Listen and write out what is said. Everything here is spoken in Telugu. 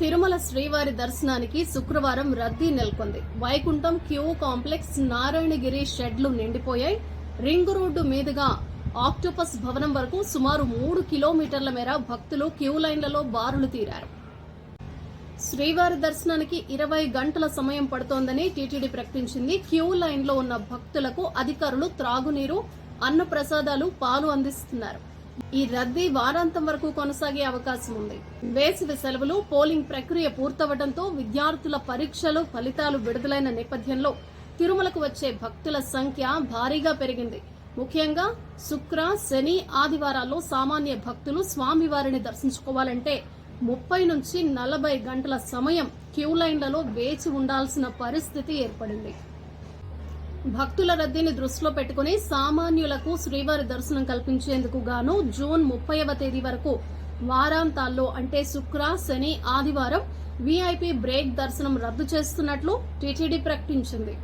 తిరుమల శ్రీవారి దర్శనానికి శుక్రవారం రద్దీ నెలకొంది. వైకుంఠం క్యూ కాంప్లెక్స్, నారాయణగిరి షెడ్లు నిండిపోయాయి. రింగ్ రోడ్డు మీదుగా ఆక్టోపస్ భవనం వరకు సుమారు 3 కిలోమీటర్ల మేర భక్తులు క్యూ లైన్లలో బారులు తీరారు. శ్రీవారి దర్శనానికి 20 గంటల సమయం పడుతోందని టీటీడీ ప్రకటించింది. క్యూ లైన్లో ఉన్న భక్తులకు అధికారులు త్రాగునీరు, అన్న ప్రసాదాలు, పాలు అందిస్తున్నారు. ఈ రద్దీ వారాంతం వరకు కొనసాగే అవకాశం ఉంది. వేసవి సెలవులు, పోలింగ్ ప్రక్రియ పూర్తవడంతో విద్యార్థుల పరీక్షలు, ఫలితాలు విడుదలైన నేపథ్యంలో తిరుమలకు వచ్చే భక్తుల సంఖ్య భారీగా పెరిగింది. ముఖ్యంగా శుక్ర, శని, ఆదివారాల్లో సామాన్య భక్తులు స్వామివారిని దర్శించుకోవాలంటే 30 నుంచి 40 గంటల సమయం క్యూ లైన్లలో వేచి ఉండాల్సిన పరిస్థితి ఏర్పడింది. భక్తుల రద్దీని దృష్టిలో పెట్టుకుని సామాన్యులకు శ్రీవారి దర్శనం కల్పించేందుకు గాను జూన్ 30వ తేదీ వరకు వారాంతాల్లో అంటే శుక్ర, శని, ఆదివారం వీఐపీ బ్రేక్ దర్శనం రద్దు చేస్తున్నట్లు టీటీడీ ప్రకటించింది.